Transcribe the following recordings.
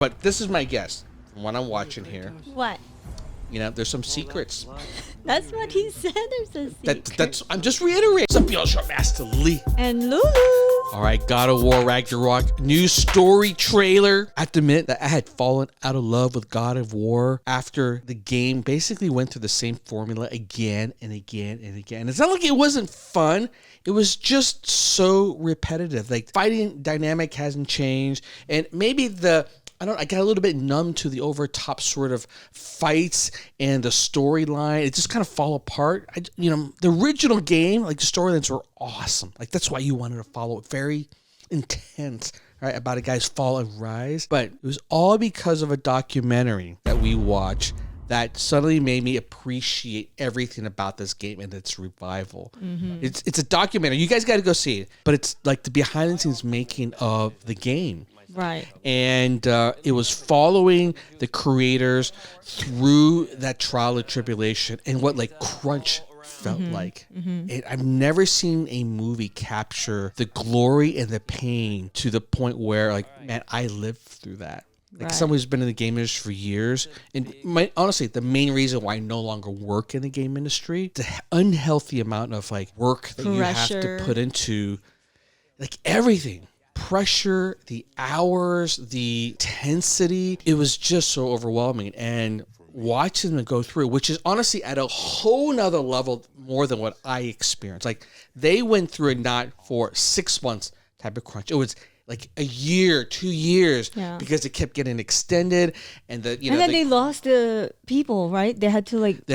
But this is my guess from what I'm watching here. What? There's some secrets. That's what he said. There's a secret. I'm just reiterating. What's up, y'all? Short Master Lee. And Lulu. All right, God of War Ragnarok, new story trailer. I have to admit that I had fallen out of love with God of War after the game basically went through the same formula again and again and again. It's not like it wasn't fun. It was just so repetitive. Like, fighting dynamic hasn't changed. And maybe I got a little bit numb to the over-top sort of fights and the storyline. It just kind of fall apart. The original game, like, the storylines were awesome. Like, that's why you wanted to follow it. Very intense, right? About a guy's fall and rise. But it was all because of a documentary that we watched that suddenly made me appreciate everything about this game and its revival. Mm-hmm. It's a documentary. You guys got to go see it. But it's like the behind-the-scenes making of the game. Right. And it was following the creators through that trial and tribulation and what like crunch felt like. Mm-hmm. And I've never seen a movie capture the glory and the pain to the point where, like, man, I lived through that. Like, someone who's been in the game industry for years. And honestly, the main reason why I no longer work in the game industry, the unhealthy amount of like work that you have to put into like everything. Pressure, the hours, the intensity, it was just so overwhelming. And watching them go through, which is honestly at a whole nother level more than what I experienced. Like, they went through it not for 6 months type of crunch. It was like a year, 2 years, because it kept getting extended, and they lost the people, right? They had to let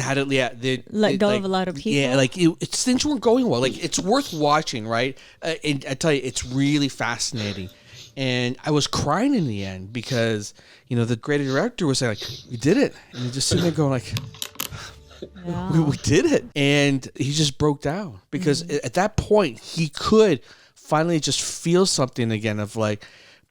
go of a lot of people. Yeah, like things weren't going well. Like, it's worth watching, right? And I tell you, it's really fascinating. And I was crying in the end because the creative director was saying, like, "We did it," and you're just sitting there going like, we did it, and he just broke down because at that point he could finally just feel something again of like,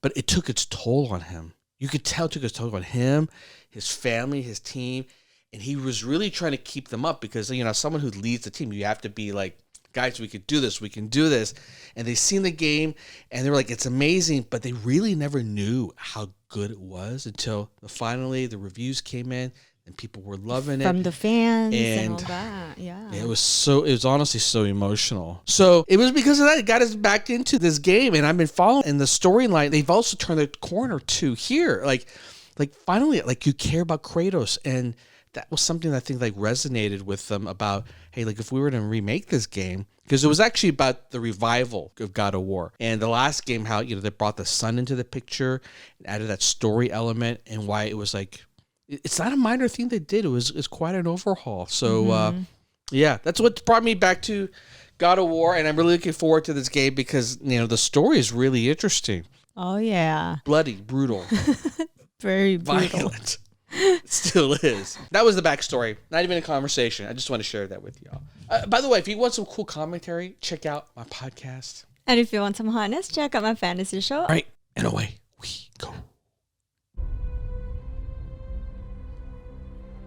but it took its toll on him. You could tell it took its toll on him, his family, his team, and he was really trying to keep them up because, someone who leads the team, you have to be like, guys, we could do this, we can do this. And they seen the game and they were like, it's amazing, but they really never knew how good it was until finally the reviews came in. And people were loving it from the fans and all that. Yeah, it was honestly so emotional. So it was because of that it got us back into this game, and I've been following in the storyline. They've also turned the corner too here, like finally, like, you care about Kratos, and that was something that I think like resonated with them about, hey, like, if we were to remake this game, because it was actually about the revival of God of War, and the last game, how they brought the sun into the picture, and added that story element, and why it was like. It's not a minor thing they did. It's quite an overhaul. So, that's what brought me back to God of War, and I'm really looking forward to this game because, the story is really interesting. Oh, yeah. Bloody, brutal. Very brutal. Violent. It still is. That was the backstory. Not even a conversation. I just want to share that with y'all. By the way, if you want some cool commentary, check out my podcast. And if you want some hotness, check out my fantasy show. All right, and away we go.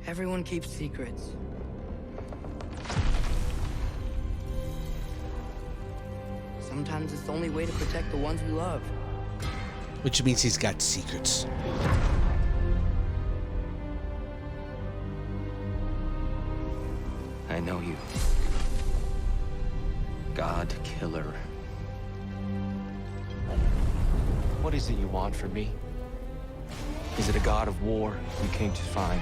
Everyone keeps secrets. Sometimes it's the only way to protect the ones we love. Which means he's got secrets. I know you. God Killer. What is it you want from me? Is it a god of war you came to find?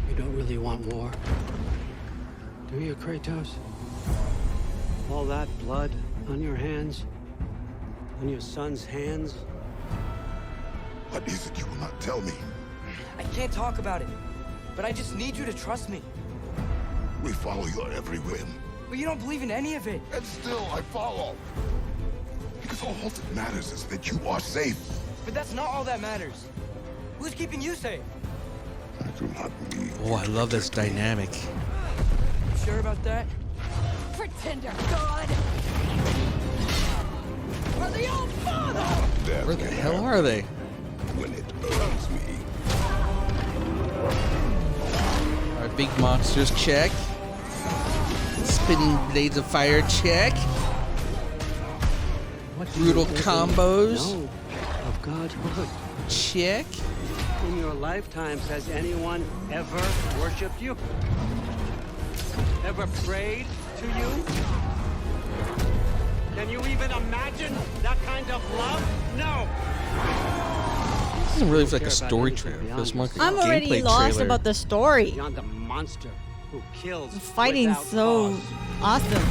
You don't really want war, do you, Kratos? All that blood on your hands, on your son's hands. What is it you will not tell me? I can't talk about it, but I just need you to trust me. We follow your every whim. But you don't believe in any of it. And still I follow. Because all that matters is that you are safe. But that's not all that matters. Who's keeping you safe? I do not need. Oh, I love this dynamic. You sure about that? Pretender God! For the old father! Where the hell are they? When it earns me. Our big monsters, check. Spinning blades of fire, check. What do Brutal you ever combos. know of godhood? Chick. In your lifetimes, has anyone ever worshipped you? Ever prayed to you? Can you even imagine that kind of love? No! This doesn't really feel like a story trailer. It feels more like a I'm already gameplay lost trailer. about the story. Beyond the monster who kills The fighting's without so cause. awesome.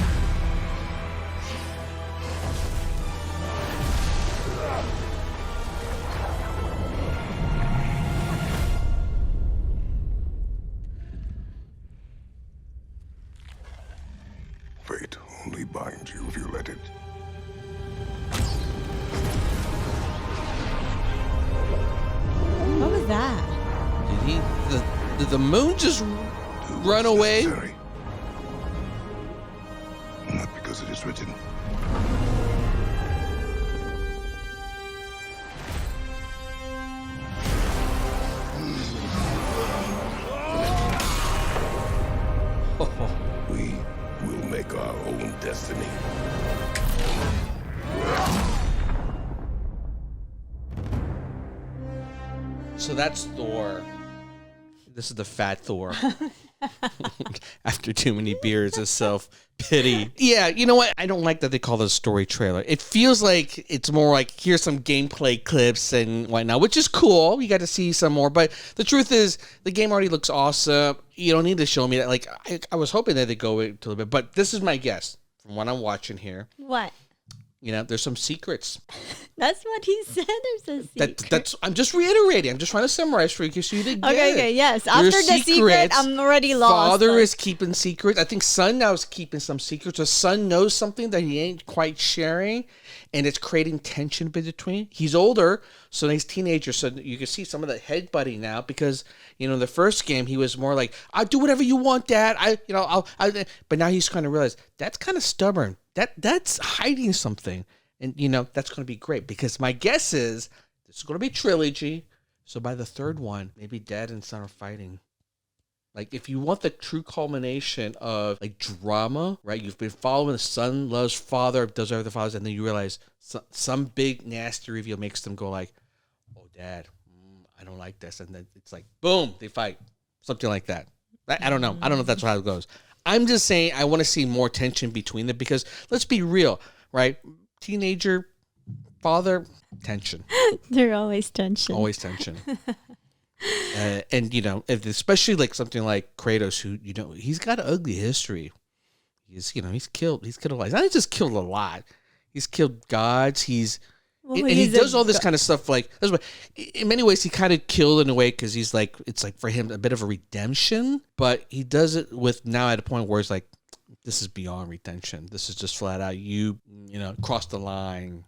Fate only binds you if you let it. What was that? Did the moon just Do run what's away? necessary. Not because it is written. We will make our own destiny. So that's Thor. This is the fat Thor. After too many beers of self-pity. Yeah, you know what? I don't like that they call this a story trailer. It feels like it's more like, here's some gameplay clips and whatnot, which is cool. You got to see some more. But the truth is, the game already looks awesome. You don't need to show me that. Like, I was hoping that they'd go into a little bit. But this is my guess from what I'm watching here. What? You know, there's some secrets. That's what he said. There's a secret. That's. I'm just reiterating. I'm just trying to summarize for you so you didn't get it. Okay, yes. After There's the secret, secrets. I'm already lost. Father Like, is keeping secrets. I think son now is keeping some secrets. The son knows something that he ain't quite sharing, and it's creating tension between. He's older, so he's teenager. So you can see some of the headbutting now because in the first game he was more like, "I'll do whatever you want, Dad." But now he's kind of realized that's kind of stubborn. That's hiding something. And, that's going to be great because my guess is this is going to be trilogy. So by the third one, maybe dad and son are fighting. Like, if you want the true culmination of, like, drama, right? You've been following the son loves father, does everything fathers, and then you realize some big nasty reveal makes them go like, oh, Dad, I don't like this. And then it's like, boom, they fight. Something like that. I don't know. I don't know if that's how it goes. I'm just saying I want to see more tension between them because let's be real, right? Teenager, father, tension. There's always tension. Always tension. And especially like something like Kratos, who he's got an ugly history. He's killed a lot. He's not just killed a lot. He's killed gods. And he does all this kind of stuff. Like, that's what, in many ways, he kind of killed in a way because he's like, it's like for him a bit of a redemption. But he does it with now at a point where it's like, this is beyond redemption. This is just flat out you crossed the line.